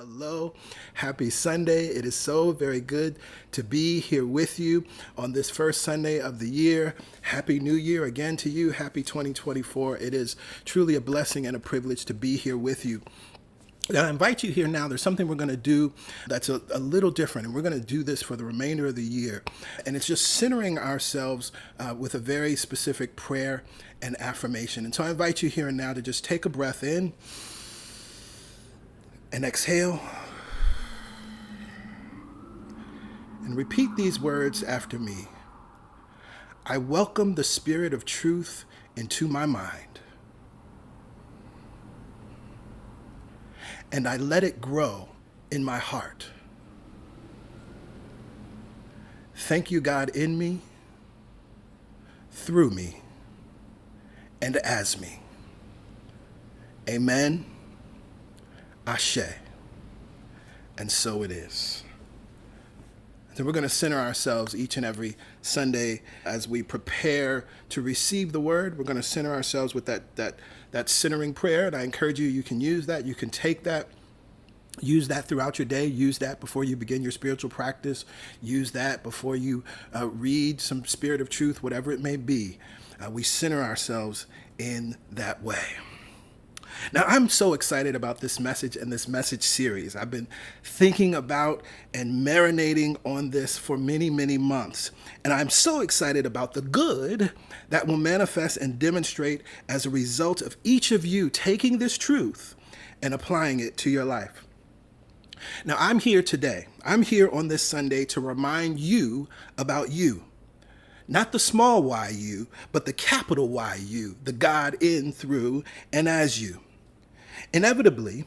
hello. Happy Sunday. It is so very good to be here with you on this first Sunday of the year. Happy New Year again to you. Happy 2024. It is truly a blessing and a privilege to be here with you. And I invite you here now. There's something we're going to do that's a little different, and we're going to do this for the remainder of the year. And it's just centering ourselves with a very specific prayer and affirmation. And so I invite you here and now to just take a breath in and exhale and repeat these words after me. I welcome the spirit of truth into my mind, and I let it grow in my heart. Thank you, God, in me, through me, and as me. Amen. Ashe. And so it is. So we're going to center ourselves each and every Sunday as we prepare to receive the word. We're going to center ourselves with that centering prayer. And I encourage you, you can use that. You can take that. Use that throughout your day. Use that before you begin your spiritual practice. Use that before you read some spirit of truth, whatever it may be. We center ourselves in that way. Now, I'm so excited about this message and this message series. I've been thinking about and marinating on this for many, many months. And I'm so excited about the good that will manifest and demonstrate as a result of each of you taking this truth and applying it to your life. Now, I'm here today. I'm here on this Sunday to remind you about you. Not the small y you, but the capital Y you, the God in, through, and as you. Inevitably,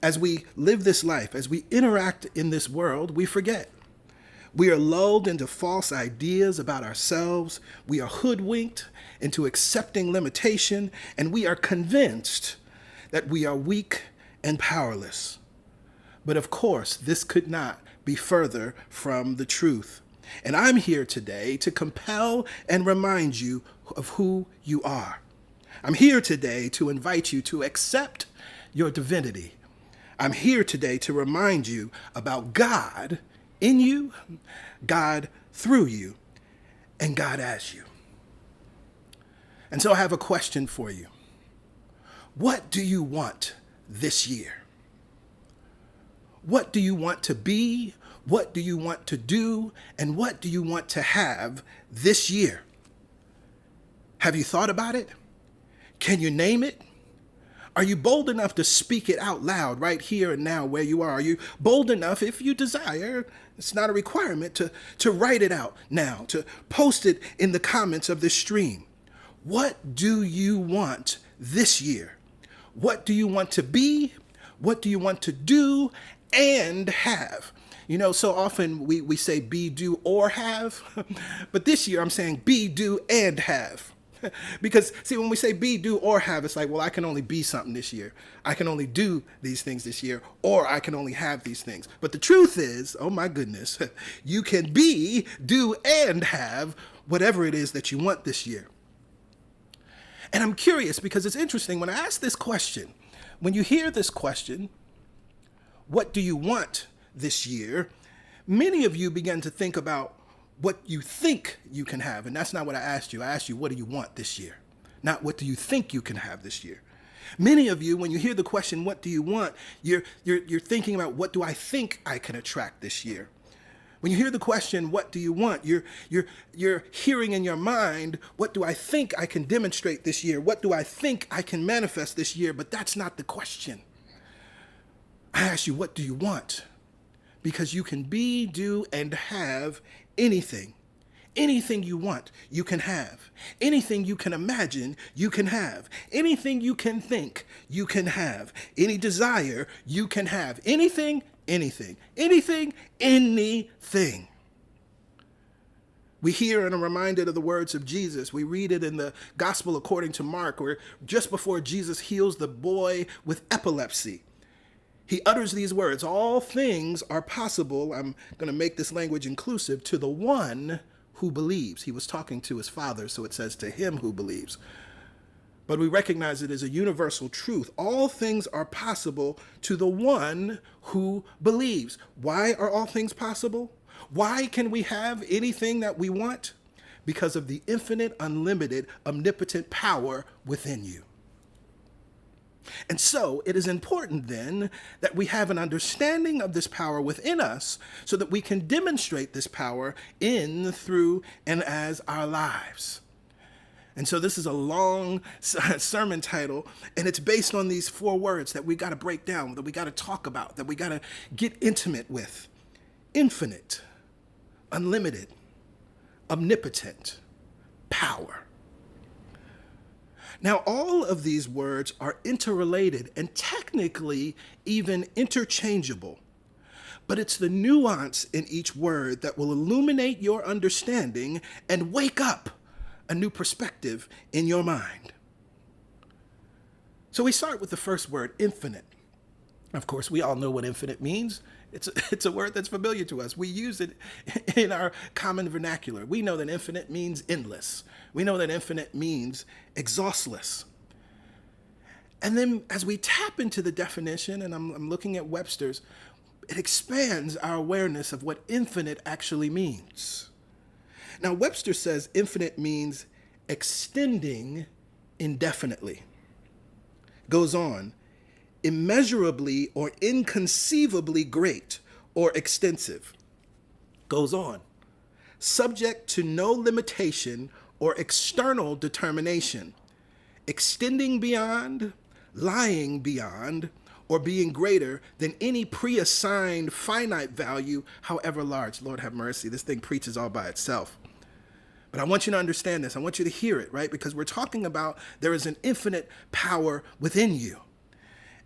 as we live this life, as we interact in this world, we forget. We are lulled into false ideas about ourselves. We are hoodwinked into accepting limitation, and we are convinced that we are weak and powerless. But of course, this could not be further from the truth. And I'm here today to compel and remind you of who you are. I'm here today to invite you to accept your divinity. I'm here today to remind you about God in you, God through you, and God as you. And so I have a question for you. What do you want this year? What do you want to be? What do you want to do? And what do you want to have this year? Have you thought about it? Can you name it? Are you bold enough to speak it out loud right here and now where you are? Are you bold enough, if you desire, it's not a requirement, to write it out now, to post it in the comments of this stream? What do you want this year? What do you want to be? What do you want to do and have? You know, so often we say be, do, or have, but this year I'm saying be, do, and have. Because, see, when we say be, do, or have, it's like, well, I can only be something this year. I can only do these things this year, or I can only have these things. But the truth is, oh my goodness, you can be, do, and have whatever it is that you want this year. And I'm curious because it's interesting when I ask this question, when you hear this question, what do you want this year? Many of you begin to think about what you think you can have. And that's not what I asked you. I asked you, what do you want this year? Not what do you think you can have this year? Many of you, when you hear the question, what do you want? You're thinking about, what do I think I can attract this year? When you hear the question, what do you want? You're hearing in your mind, what do I think I can demonstrate this year? What do I think I can manifest this year? But that's not the question. I ask you, what do you want? Because you can be, do, and have anything. Anything you want, you can have. Anything you can imagine, you can have. Anything you can think, you can have. Any desire, you can have. Anything, anything. Anything, anything. We hear and are reminded of the words of Jesus. We read it in the Gospel according to Mark, where just before Jesus heals the boy with epilepsy, he utters these words, all things are possible, I'm going to make this language inclusive, to the one who believes. He was talking to his Father, so it says to him who believes. but we recognize it as a universal truth. All things are possible to the one who believes. Why are all things possible? Why can we have anything that we want? Because of the infinite, unlimited, omnipotent power within you. And so it is important then that we have an understanding of this power within us so that we can demonstrate this power in, through, and as our lives. And so this is a long sermon title, and it's based on these 4 words that we got to break down, that we got to talk about, that we got to get intimate with. Infinite, unlimited, omnipotent, power. Now, all of these words are interrelated and technically even interchangeable, but it's the nuance in each word that will illuminate your understanding and wake up a new perspective in your mind. So we start with the first word, infinite. Of course, we all know what infinite means. It's a word that's familiar to us. We use it in our common vernacular. We know that infinite means endless. We know that infinite means exhaustless. And then as we tap into the definition, and I'm looking at Webster's, it expands our awareness of what infinite actually means. Now, Webster says infinite means extending indefinitely. Goes on, immeasurably or inconceivably great or extensive. Goes on, subject to no limitation or external determination, extending beyond, lying beyond, or being greater than any pre-assigned finite value, however large. Lord have mercy, this thing preaches all by itself. But I want you to understand this. I want you to hear it, right? Because we're talking about there is an infinite power within you.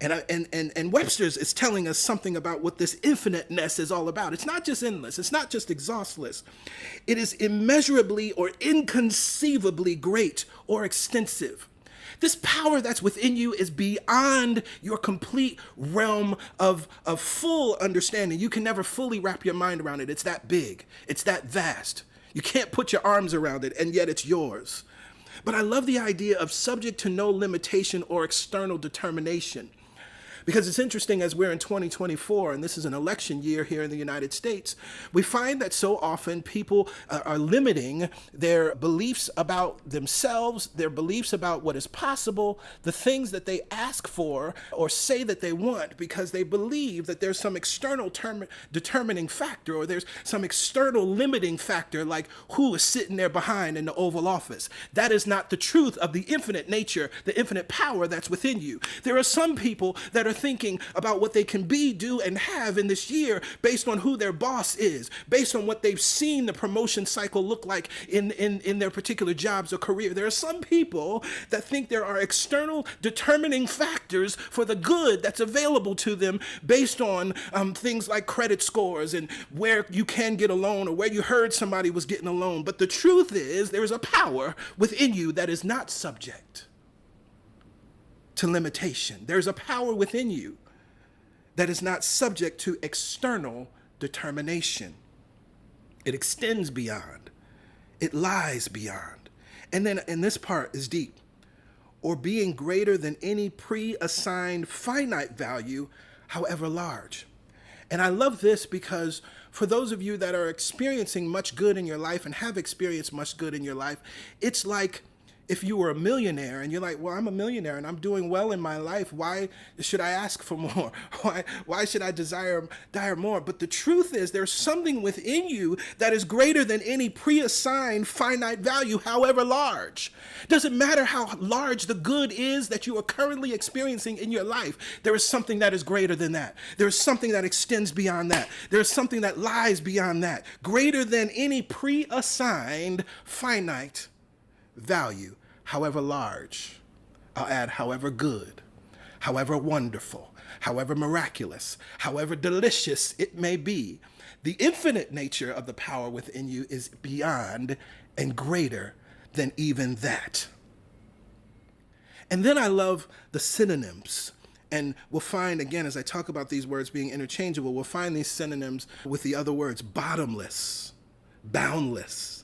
And Webster's is telling us something about what this infiniteness is all about. It's not just endless. It's not just exhaustless. It is immeasurably or inconceivably great or extensive. This power that's within you is beyond your complete realm of full understanding. You can never fully wrap your mind around it. It's that big. It's that vast. You can't put your arms around it, and yet it's yours. But I love the idea of subject to no limitation or external determination. Because it's interesting, as we're in 2024, and this is an election year here in the United States, we find that so often people are limiting their beliefs about themselves, their beliefs about what is possible, the things that they ask for or say that they want, because they believe that there's some external determining factor, or there's some external limiting factor, like who is sitting there behind in the Oval Office. That is not the truth of the infinite nature, the infinite power that's within you. There are some people that are thinking about what they can be, do, and have in this year based on who their boss is, based on what they've seen the promotion cycle look like in their particular jobs or career. There are some people that think there are external determining factors for the good that's available to them based on things like credit scores and where you can get a loan or where you heard somebody was getting a loan. But the truth is there is a power within you that is not subject to limitation. There's a power within you that is not subject to external determination. It extends beyond. It lies beyond. And this part is deep. Or being greater than any pre-assigned finite value, however large. And I love this because for those of you that are experiencing much good in your life and have experienced much good in your life, it's like if you were a millionaire and you're like, well, I'm a millionaire and I'm doing well in my life. Why should I ask for more? Why should I desire more? But the truth is there's something within you that is greater than any pre-assigned finite value, however large. Doesn't matter how large the good is that you are currently experiencing in your life. There is something that is greater than that. There is something that extends beyond that. There is something that lies beyond that. Greater than any pre-assigned finite value, however large. I'll add however good, however wonderful, however miraculous, however delicious it may be. The infinite nature of the power within you is beyond and greater than even that. And then I love the synonyms. And we'll find, again, as I talk about these words being interchangeable, we'll find these synonyms with the other words: bottomless, boundless,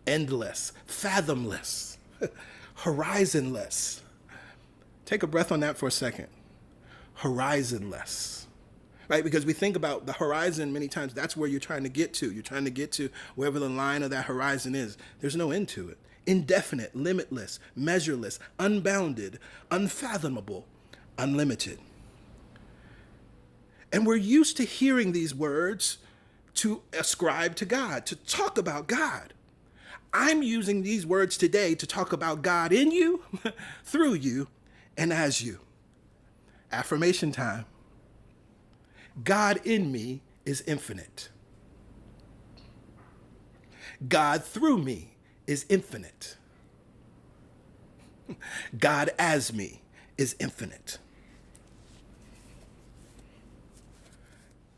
endless, fathomless, horizonless, Take a breath on that for a second. Horizonless. Right? Because we think about the horizon many times, that's where you're trying to get to. You're trying to get to wherever the line of that horizon is. There's no end to it. Indefinite, limitless, measureless, unbounded, unfathomable, unlimited. And we're used to hearing these words to ascribe to God, to talk about God. I'm using these words today to talk about God in you, through you, and as you. Affirmation time. God in me is infinite. God through me is infinite. God as me is infinite.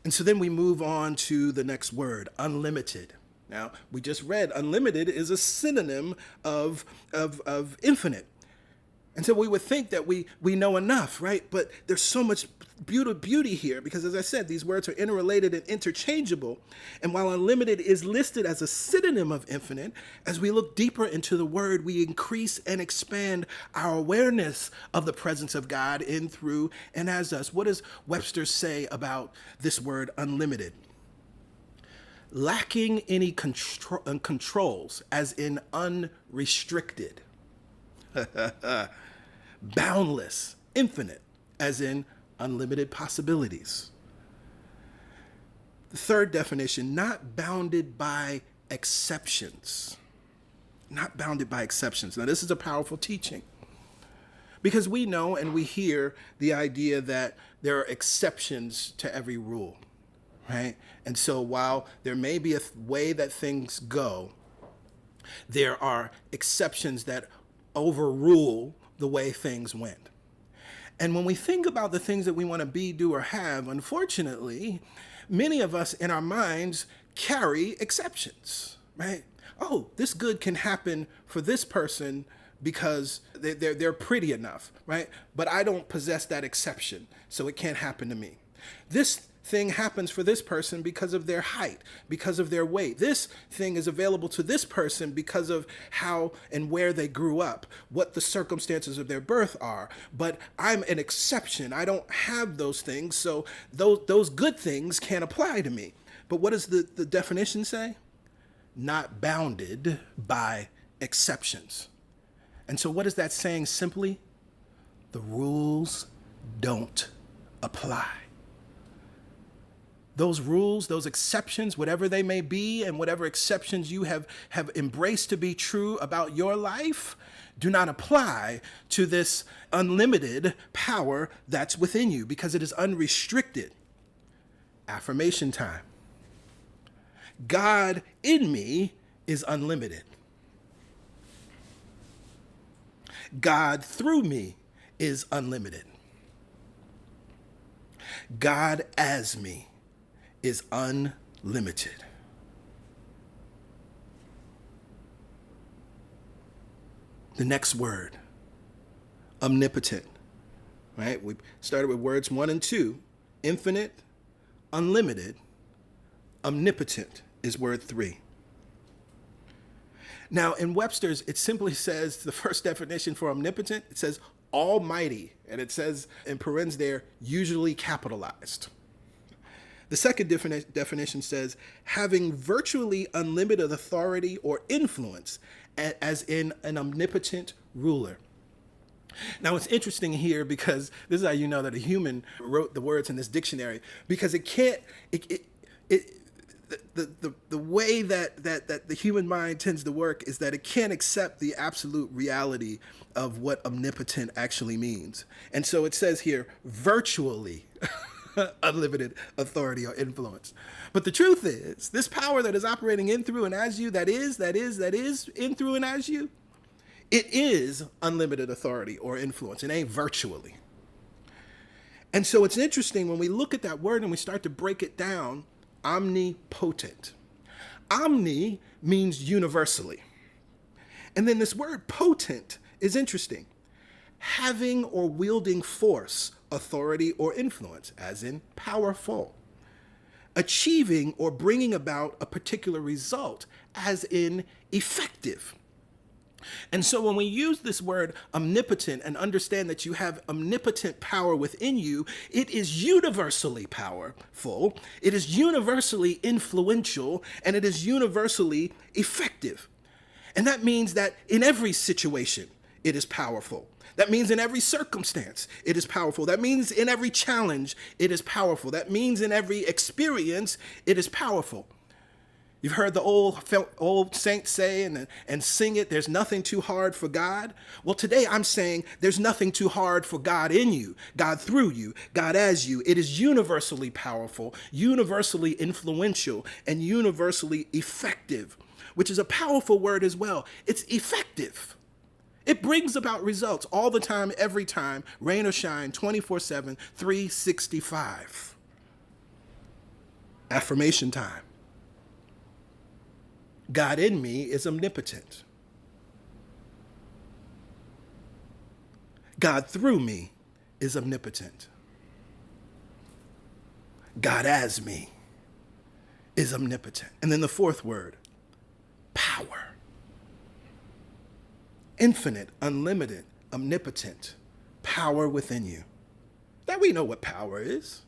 And so then we move on to the next word, unlimited. Now, we just read unlimited is a synonym of infinite. And so we would think that we know enough, right? But there's so much beauty here because, as I said, these words are interrelated and interchangeable. And while unlimited is listed as a synonym of infinite, as we look deeper into the word, we increase and expand our awareness of the presence of God in, through, and as us. What does Webster say about this word unlimited? Lacking any controls, as in unrestricted. Boundless, infinite, as in unlimited possibilities. The third definition, not bounded by exceptions. Not bounded by exceptions. Now, this is a powerful teaching because we know and we hear the idea that there are exceptions to every rule, right? And so while there may be a way that things go, there are exceptions that overrule the way things went. And when we think about the things that we want to be, do, or have, unfortunately, many of us in our minds carry exceptions, right? Oh, this good can happen for this person because they're pretty enough, right? But I don't possess that exception, so it can't happen to me. This thing happens for this person because of their height, because of their weight. This thing is available to this person because of how and where they grew up, what the circumstances of their birth are. But I'm an exception. I don't have those things, so those good things can't apply to me. But what does the definition say? Not bounded by exceptions. And so what is that saying simply? The rules don't apply. Those rules, those exceptions, whatever they may be, and whatever exceptions you have embraced to be true about your life, do not apply to this unlimited power that's within you because it is unrestricted. Affirmation time. God in me is unlimited. God through me is unlimited. God as me is unlimited. The next word, omnipotent, right? We started with words 1 and 2, infinite, unlimited, omnipotent is word 3. Now in Webster's, it simply says, the first definition for omnipotent, it says almighty, and it says in parentheses there, usually capitalized. The second definition says, having virtually unlimited authority or influence, as in an omnipotent ruler. Now, it's interesting here because this is how you know that a human wrote the words in this dictionary, because it can't, the way that the human mind tends to work is that it can't accept the absolute reality of what omnipotent actually means. And so it says here, virtually unlimited authority or influence. But the truth is, this power that is operating in, through, and as you, that is in, through, and as you, it is unlimited authority or influence. It ain't virtually. And so it's interesting when we look at that word and we start to break it down, omnipotent. Omni means universally. And then this word potent is interesting. Having or wielding force, authority, or influence, as in powerful. Achieving or bringing about a particular result, as in effective. And so when we use this word omnipotent and understand that you have omnipotent power within you, it is universally powerful, it is universally influential, and it is universally effective. And that means that in every situation, it is powerful. That means in every circumstance, it is powerful. That means in every challenge, it is powerful. That means in every experience, it is powerful. You've heard the old saints say and sing it, there's nothing too hard for God. Well, today I'm saying there's nothing too hard for God in you, God through you, God as you. It is universally powerful, universally influential, and universally effective, which is a powerful word as well. It's effective. It brings about results all the time, every time, rain or shine, 24/7, 365. Affirmation time. God in me is omnipotent. God through me is omnipotent. God as me is omnipotent. And then the fourth word, power. Infinite, unlimited, omnipotent power within you. Now we know what power is.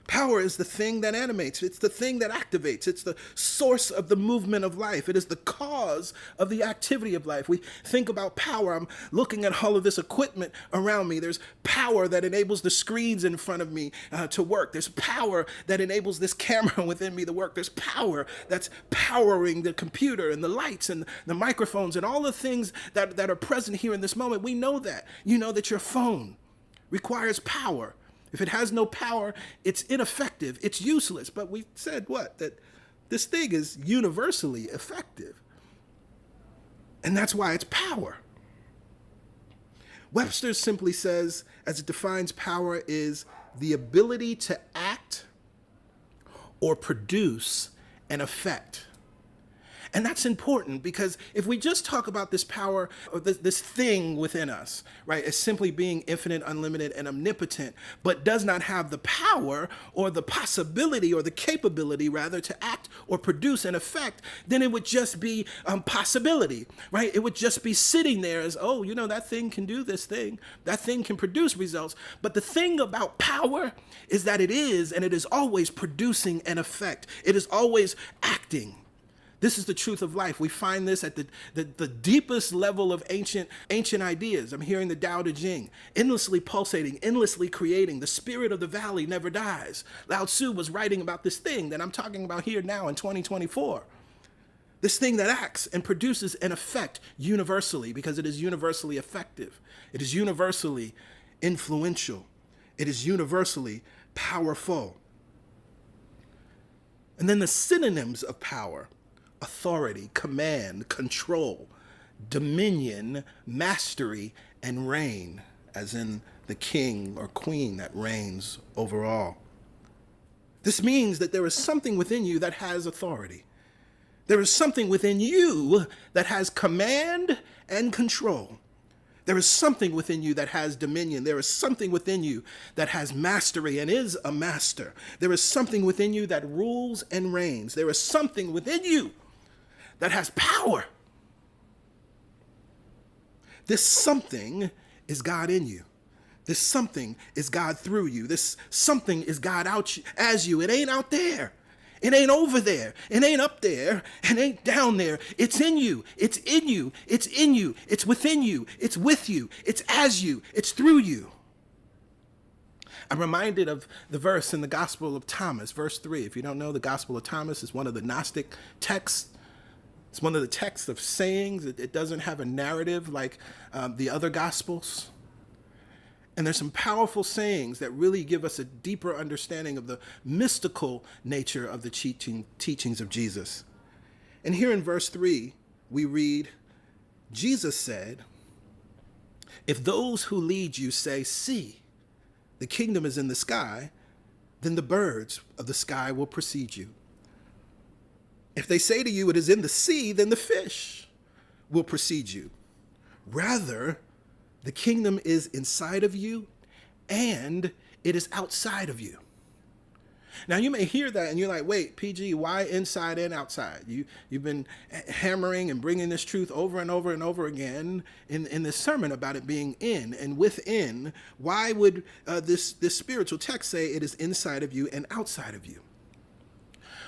Power is the thing that animates. It's the thing that activates. It's the source of the movement of life. It is the cause of the activity of life. We think about power. I'm looking at all of this equipment around me. There's power that enables the screens in front of me to work. There's power that enables this camera within me to work. There's power that's powering the computer and the lights and the microphones and all the things that are present here in this moment. We know that. You know that your phone requires power. If it has no power, it's ineffective, it's useless. But we said what? That this thing is universally effective. And that's why it's power. Webster simply says, as it defines power, is the ability to act or produce an effect. And that's important because if we just talk about this power or this thing within us, right, as simply being infinite, unlimited, and omnipotent, but does not have the power or the possibility or the capability, rather, to act or produce an effect, then it would just be possibility, right? It would just be sitting there as, oh, you know, that thing can do this thing. That thing can produce results. But the thing about power is that it is, and it is always producing an effect. It is always acting. This is the truth of life. We find this at the deepest level of ancient ideas. I'm hearing the Tao Te Ching, endlessly pulsating, endlessly creating. The spirit of the valley never dies. Lao Tzu was writing about this thing that I'm talking about here now in 2024. This thing that acts and produces an effect universally because it is universally effective. It is universally influential. It is universally powerful. And then the synonyms of power: authority, command, control, dominion, mastery, and reign, as in the king or queen that reigns over all. This means that there is something within you that has authority. There is something within you that has command and control. There is something within you that has dominion. There is something within you that has mastery and is a master. There is something within you that rules and reigns. There is something within you that has power. This something is God in you. This something is God through you. This something is God out as you. It ain't out there. It ain't over there. It ain't up there. It ain't down there. It's in you. It's in you. It's in you. It's within you. It's with you. It's as you. It's through you. I'm reminded of the verse in the Gospel of Thomas, verse 3. If you don't know, the Gospel of Thomas is one of the Gnostic texts. It's one of the texts of sayings. It doesn't have a narrative like the other Gospels. And there's some powerful sayings that really give us a deeper understanding of the mystical nature of the teachings of Jesus. And here in verse 3, we read, Jesus said, "If those who lead you say, 'See, the kingdom is in the sky,' then the birds of the sky will precede you. If they say to you, 'It is in the sea,' then the fish will precede you. Rather, the kingdom is inside of you and it is outside of you." Now you may hear that and you're like, wait, PG, why inside and outside? You've been hammering and bringing this truth over and over and over again in this sermon about it being in and within. Why would this spiritual text say it is inside of you and outside of you?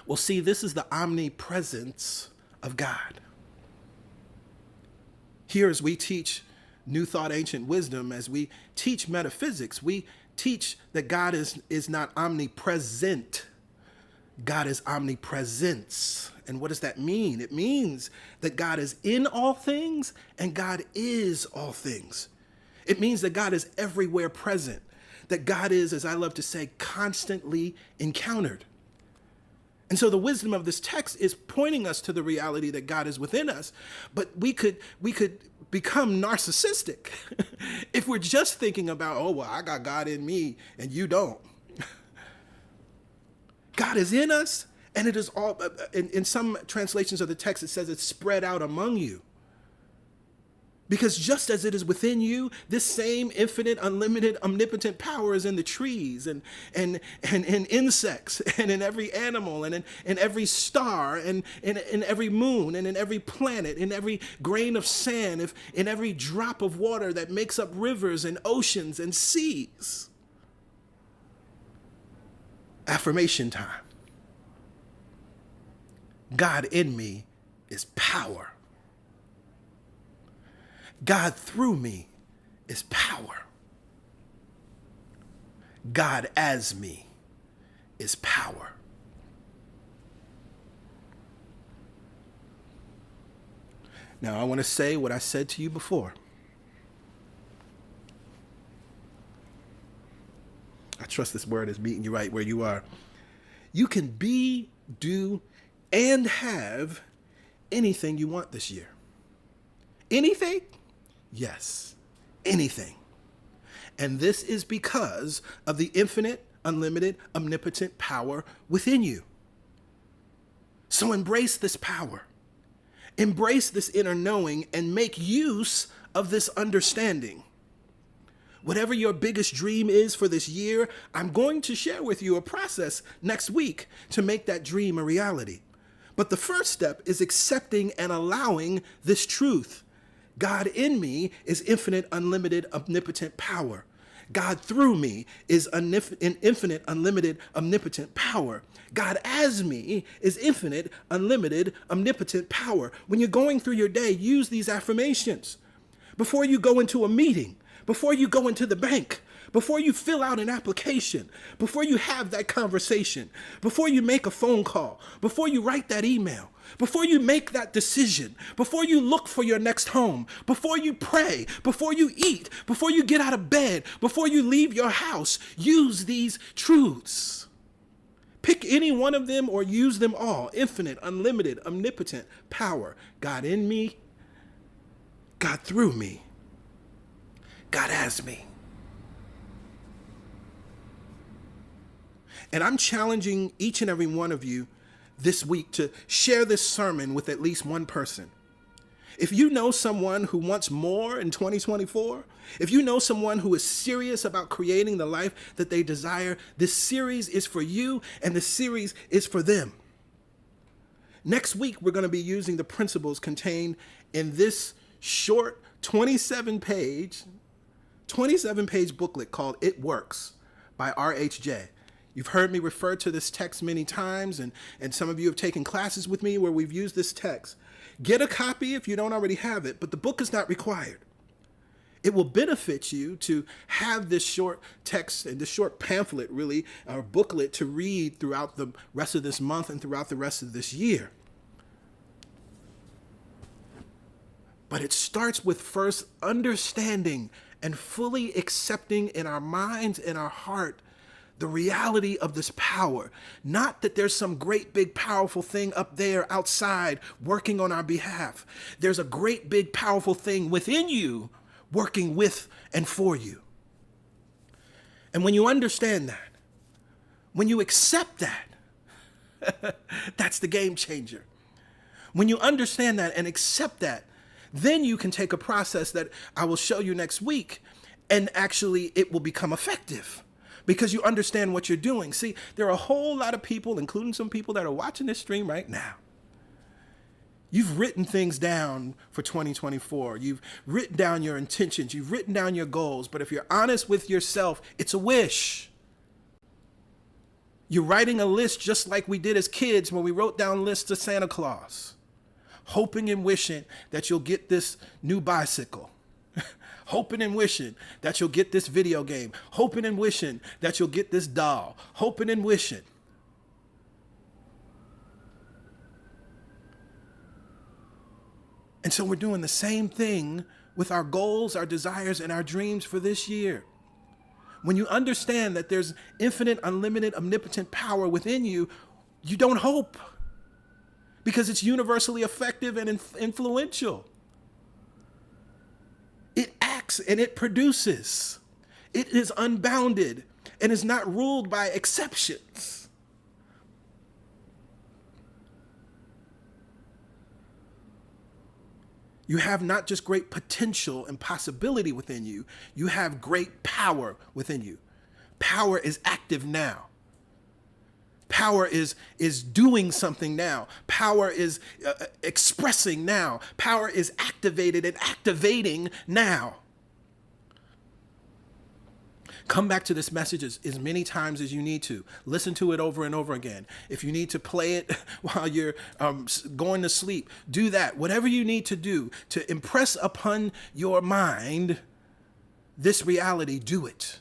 Well, see, this is the omnipresence of God. Here, as we teach New Thought, Ancient Wisdom, as we teach metaphysics, we teach that God is not omnipresent. God is omnipresence. And what does that mean? It means that God is in all things and God is all things. It means that God is everywhere present, that God is, as I love to say, constantly encountered. And so the wisdom of this text is pointing us to the reality that God is within us, but we could become narcissistic if we're just thinking about, oh, well, I got God in me and you don't. God is in us, and it is all, in some translations of the text, it says it's spread out among you. Because just as it is within you, this same infinite, unlimited, omnipotent power is in the trees and in insects and in every animal and in every star and in every moon and in every planet, in every grain of sand, in every drop of water that makes up rivers and oceans and seas. Affirmation time. God in me is power. God through me is power. God as me is power. Now, I want to say what I said to you before. I trust this word is meeting you right where you are. You can be, do, and have anything you want this year. Anything? Yes, anything. And this is because of the infinite, unlimited, omnipotent power within you. So embrace this power. Embrace this inner knowing and make use of this understanding. Whatever your biggest dream is for this year, I'm going to share with you a process next week to make that dream a reality. But the first step is accepting and allowing this truth. God in me is infinite, unlimited, omnipotent power. God through me is an infinite, unlimited, omnipotent power. God as me is infinite, unlimited, omnipotent power. When you're going through your day, use these affirmations. Before you go into a meeting, before you go into the bank, before you fill out an application, before you have that conversation, before you make a phone call, before you write that email, before you make that decision, before you look for your next home, before you pray, before you eat, before you get out of bed, before you leave your house, use these truths. Pick any one of them or use them all. Infinite, unlimited, omnipotent power. God in me, God through me, God as me. And I'm challenging each and every one of you this week to share this sermon with at least one person. If you know someone who wants more in 2024, if you know someone who is serious about creating the life that they desire, this series is for you and this series is for them. Next week, we're going to be using the principles contained in this short 27-page booklet called It Works by R.H.J. You've heard me refer to this text many times, and some of you have taken classes with me where we've used this text. Get a copy if you don't already have it, but the book is not required. It will benefit you to have this short text and this short pamphlet, really, or booklet to read throughout the rest of this month and throughout the rest of this year. But it starts with first understanding and fully accepting in our minds and our heart the reality of this power. Not that there's some great big powerful thing up there outside working on our behalf. There's a great big powerful thing within you working with and for you. And when you understand that, when you accept that, that's the game changer. When you understand that and accept that, then you can take a process that I will show you next week, and actually it will become effective. because you understand what you're doing. See, there are a whole lot of people, including some people that are watching this stream right now. You've written things down for 2024. You've written down your intentions. You've written down your goals. But if you're honest with yourself, it's a wish. You're writing a list just like we did as kids when we wrote down lists to Santa Claus, hoping and wishing that you'll get this new bicycle, hoping and wishing that you'll get this video game, hoping and wishing that you'll get this doll, hoping and wishing. And so we're doing the same thing with our goals, our desires, and our dreams for this year. When you understand that there's infinite, unlimited, omnipotent power within you, you don't hope because it's universally effective and influential. It acts and it produces. It is unbounded and is not ruled by exceptions. You have not just great potential and possibility within you, you have great power within you. Power is active now. Power is doing something now. Power is expressing now. Power is activated and activating now. Come back to this message as many times as you need to. Listen to it over and over again. If you need to play it while you're going to sleep, do that. Whatever you need to do to impress upon your mind this reality, do it.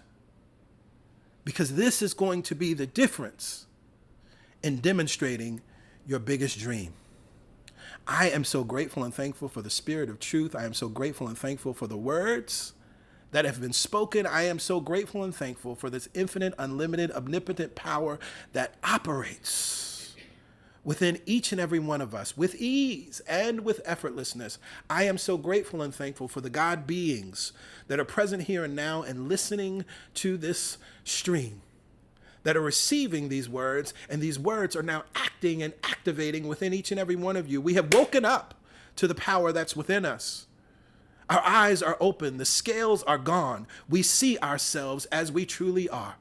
Because this is going to be the difference in demonstrating your biggest dream. I am so grateful and thankful for the spirit of truth. I am so grateful and thankful for the words that have been spoken. I am so grateful and thankful for this infinite, unlimited, omnipotent power that operates within each and every one of us with ease and with effortlessness. I am so grateful and thankful for the God beings that are present here and now and listening to this stream, that are receiving these words, and these words are now acting and activating within each and every one of you. We have woken up to the power that's within us. Our eyes are open. The scales are gone. We see ourselves as we truly are.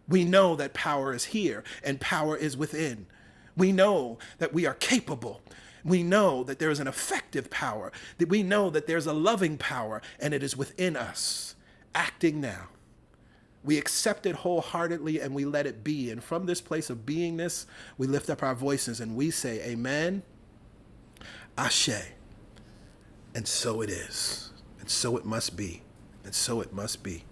We know that power is here and power is within. We know that we are capable. We know that there is an effective power. That we know that there's a loving power and it is within us, acting now. We accept it wholeheartedly and we let it be. And from this place of beingness, we lift up our voices and we say, Amen, Ashe. And so it is, and so it must be, and so it must be.